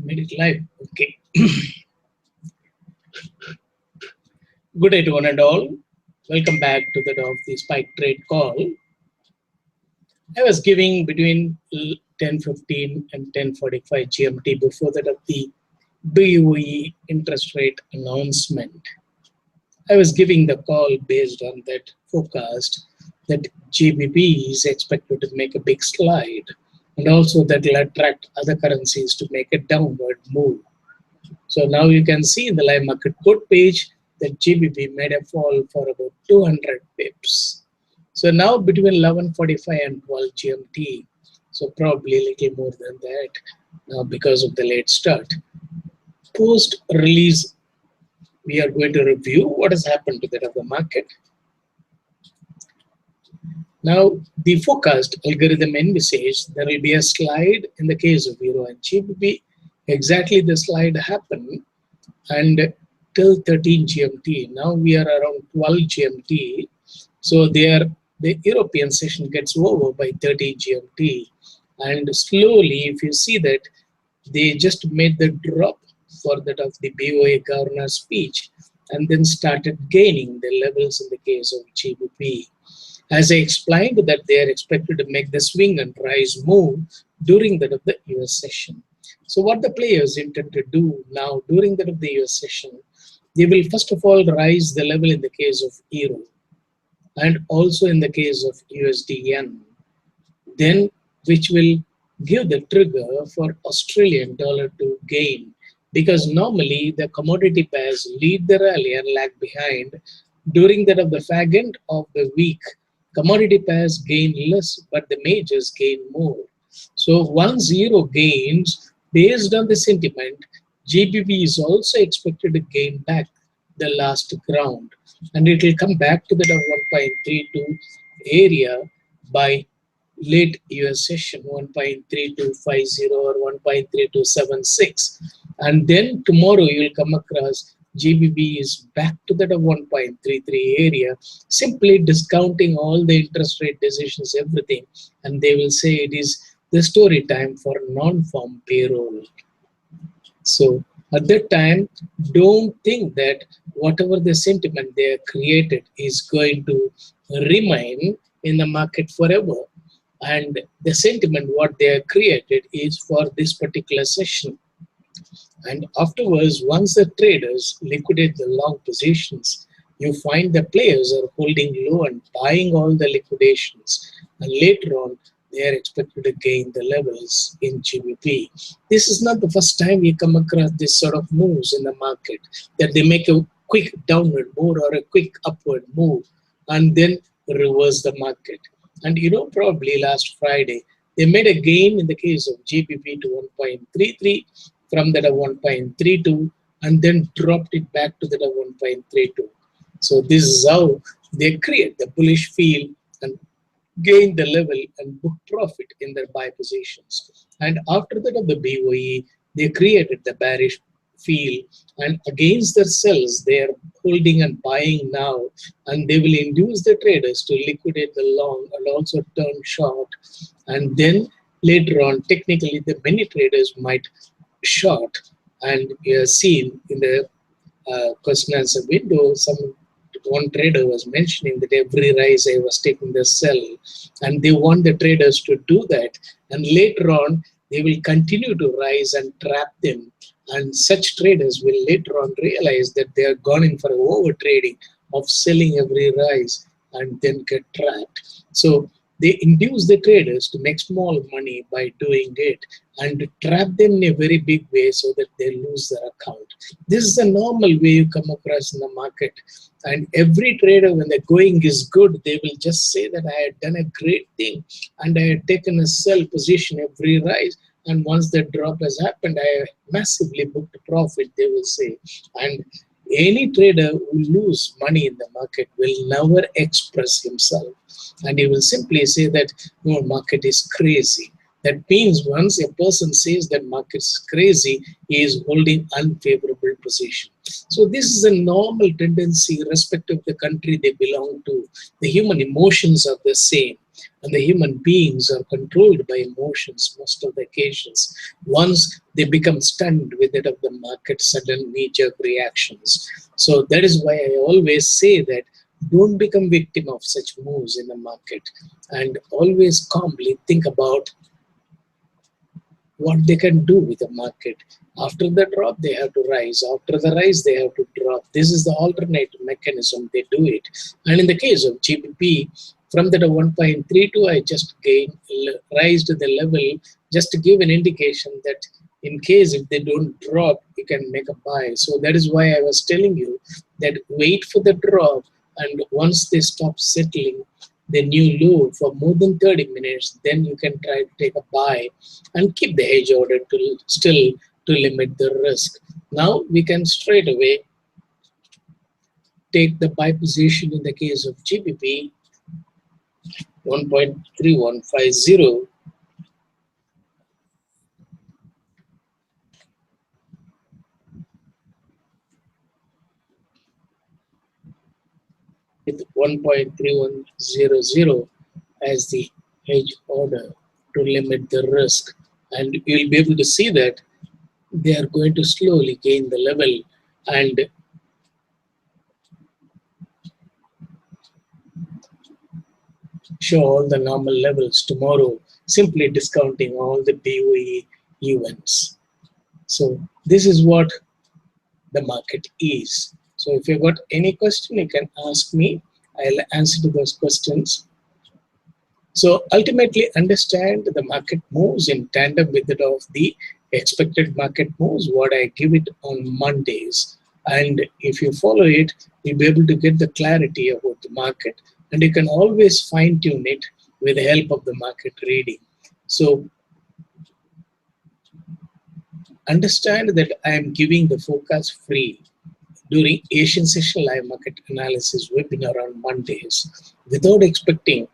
Made it live. Okay. Good day to one and all. Welcome back to the of the Spike Trade call. I was giving between 10:15 and 10:45 GMT before that of the BoE interest rate announcement. I was giving the call based on that forecast that GBP is expected to make a big slide, and also that will attract other currencies to make a downward move. So now you can see in the live market quote page that GBP made a fall for about 200 pips. So now between 11:45 and 12 GMT, so probably a little more than that now because of the late start. Post release, we are going to review what has happened to that of the market. Now, the forecast algorithm envisaged there will be a slide in the case of Euro and GBP. Exactly the slide happened, and till 13 GMT. Now we are around 12 GMT. So the European session gets over by 13 GMT. And slowly, if you see that, they just made the drop for that of the BoE governor speech and then started gaining the levels in the case of GBP. As I explained that they are expected to make the swing and rise move during that of the US session. So what the players intend to do now during that of the US session, they will first of all rise the level in the case of Euro and also in the case of USD-Yen, then which will give the trigger for Australian dollar to gain, because normally the commodity pairs lead the rally and lag behind. During that of the fag end of the week, commodity pairs gain less, but the majors gain more. So once Euro gains, based on the sentiment, GBP is also expected to gain back the last ground, and it will come back to the 1.32 area by late US session, 1.3250 or 1.3276, and then tomorrow you will come across GBP is back to that 1.33 area, simply discounting all the interest rate decisions, everything, and they will say it is the story time for non-farm payroll. So at that time, don't think that whatever the sentiment they have created is going to remain in the market forever. And the sentiment what they have created is for this particular session. And afterwards, once the traders liquidate the long positions, you find the players are holding low and buying all the liquidations. And later on, they are expected to gain the levels in GBP. This is not the first time we come across this sort of moves in the market, that they make a quick downward move or a quick upward move and then reverse the market. And you know, probably last Friday, they made a gain in the case of GBP to 1.33 from that 1.32 and then dropped it back to that 1.32. So this is how they create the bullish feel and gain the level and book profit in their buy positions. And after that of the BoE, they created the bearish feel, and against their sells, they are holding and buying now, and they will induce the traders to liquidate the long and also turn short. And then later on, technically, the many traders might short, and you have seen in the question answer window, one trader was mentioning that every rise I was taking the sell, and they want the traders to do that, and later on they will continue to rise and trap them, and such traders will later on realize that they are gone in for over trading of selling every rise and then get trapped. So They induce the traders to make small money by doing it and trap them in a very big way so that they lose their account. This is a normal way you come across in the market. And every trader, when the going is good, they will just say that I had done a great thing and I had taken a sell position every rise. And once the drop has happened, I massively booked a profit, they will say. And any trader who lose money in the market will never express himself, and he will simply say that no, market is crazy. That means once a person says that market is crazy, he is holding unfavorable position. So this is a normal tendency irrespective of the country they belong to. The human emotions are the same, and the human beings are controlled by emotions most of the occasions. Once they become stunned with that of the market, sudden knee-jerk reactions. So that is why I always say that don't become victim of such moves in the market, and always calmly think about what they can do with the market. After the drop, they have to rise. After the rise, they have to drop. This is the alternate mechanism they do it. And in the case of GBP, from that 1.32, I just rise to the level just to give an indication that in case if they don't drop, you can make a buy. So that is why I was telling you that wait for the drop, and once they stop settling the new low for more than 30 minutes, then you can try to take a buy and keep the hedge order to still to limit the risk. Now we can straight away take the buy position in the case of GBP 1.3150 with 1.3100 as the hedge order to limit the risk, and you'll be able to see that they are going to slowly gain the level and show all the normal levels tomorrow, simply discounting all the BoE events. So this is what the market is. So if you got any question, you can ask me. I'll answer to those questions. So ultimately understand the market moves in tandem with that of the expected market moves, what I give it on Mondays. And if you follow it, you'll be able to get the clarity about the market, and you can always fine tune it with the help of the market reading. So understand that I am giving the forecast free during Asian Session Live Market Analysis webinar on Mondays without expecting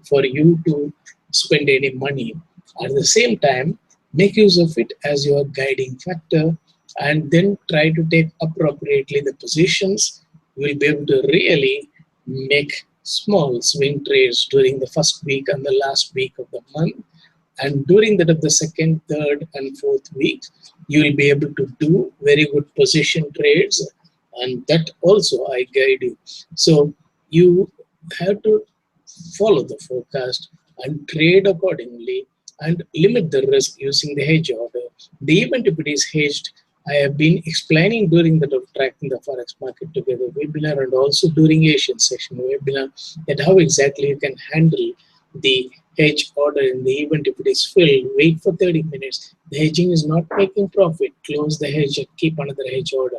for you to spend any money. At the same time, make use of it as your guiding factor and then try to take appropriately the positions. You will be able to really make small swing trades during the first week and the last week of the month. And during that of the second, third, and fourth week, you will be able to do very good position trades, and that also I guide you. So you have to follow the forecast and trade accordingly and limit the risk using the hedge order. The event if it is hedged, I have been explaining during the Tracking the Forex Market Together webinar and also during Asian Session webinar that how exactly you can handle the hedge order in the event if it is filled. Wait for 30 minutes. The hedging is not making profit. Close the hedge and keep another hedge order.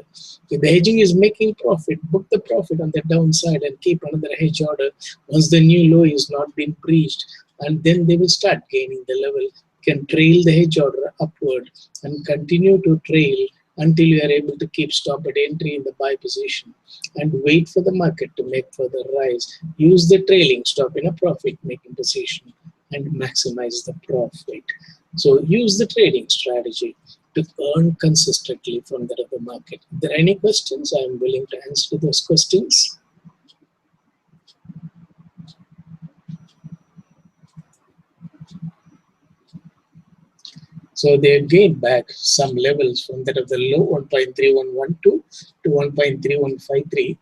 If the hedging is making profit, book the profit on the downside and keep another hedge order once the new low is not being breached, and then they will start gaining the level. You can trail the hedge order upward and continue to trail until you are able to keep stop at entry in the buy position and wait for the market to make further rise. Use the trailing stop in a profit making position and maximize the profit. So use the trading strategy to earn consistently from that of the market. If there are any questions, I am willing to answer those questions. So they gained back some levels from that of the low 1.3112 to 1.3153,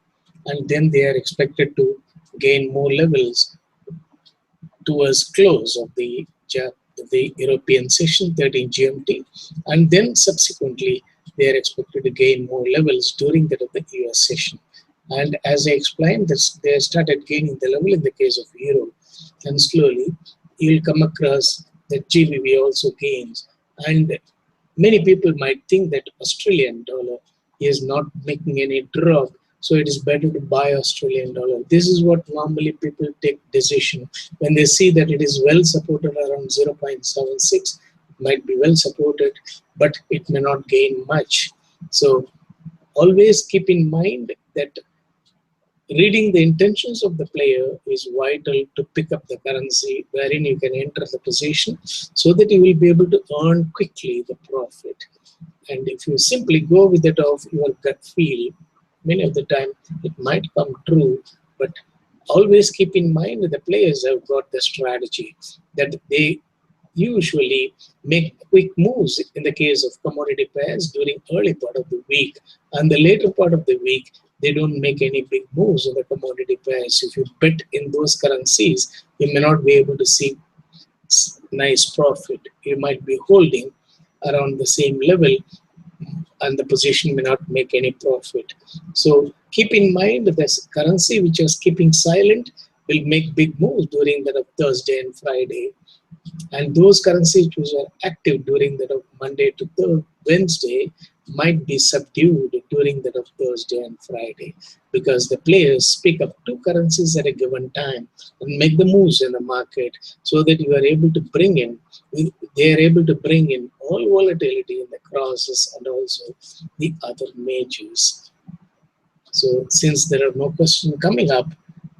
and then they are expected to gain more levels towards close of the European session 13 GMT, and then subsequently they are expected to gain more levels during that of the US session. And as I explained, this, they started gaining the level in the case of Euro, and slowly you'll come across that GBP also gains. And many people might think that Australian dollar is not making any drop, so it is better to buy Australian dollar. This is what normally people take decision when they see that it is well supported around 0.76. Might be well supported, but it may not gain much. So always keep in mind that reading the intentions of the player is vital to pick up the currency wherein you can enter the position so that you will be able to earn quickly the profit. And if you simply go with it of your gut feel, many of the time it might come true, but always keep in mind that the players have got the strategy that they usually make quick moves in the case of commodity pairs during early part of the week, and the later part of the week they don't make any big moves in the commodity pairs. If you bet in those currencies, you may not be able to see nice profit. You might be holding around the same level and the position may not make any profit. So keep in mind that this currency which is keeping silent will make big moves during that of Thursday and Friday. And those currencies which are active during that of Monday to Wednesday might be subdued during that of Thursday and Friday, because the players pick up two currencies at a given time and make the moves in the market so that you are able to bring in, they are able to bring in all volatility in the crosses and also the other majors. So since there are no questions coming up,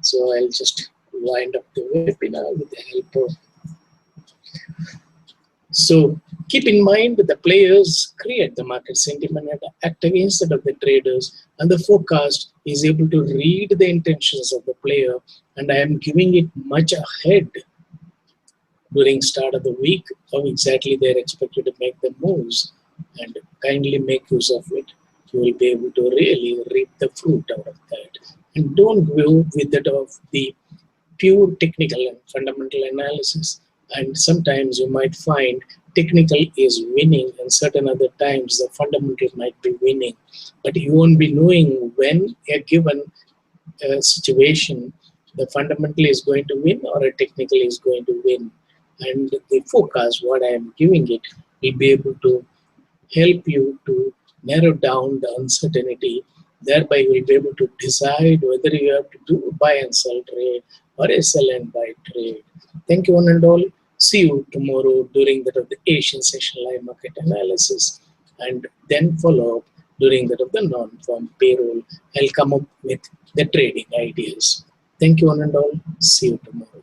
so I'll just wind up the webinar with the help of. So keep in mind that the players create the market sentiment and act against that of the traders, and the forecast is able to read the intentions of the player, and I am giving it much ahead during start of the week how exactly they are expected to make the moves, and kindly make use of it. You will be able to really reap the fruit out of that. And don't go with that of the pure technical and fundamental analysis. And sometimes you might find technical is winning and certain other times the fundamental might be winning, but you won't be knowing when a given situation the fundamental is going to win or a technical is going to win. And the forecast what I am giving it will be able to help you to narrow down the uncertainty. Thereby you will be able to decide whether you have to do a buy and sell trade or a sell and buy trade. Thank you one and all. See you tomorrow during that of the Asian session live market analysis, and then follow up during that of the non-farm payroll. I'll come up with the trading ideas. Thank you one and all. See you tomorrow.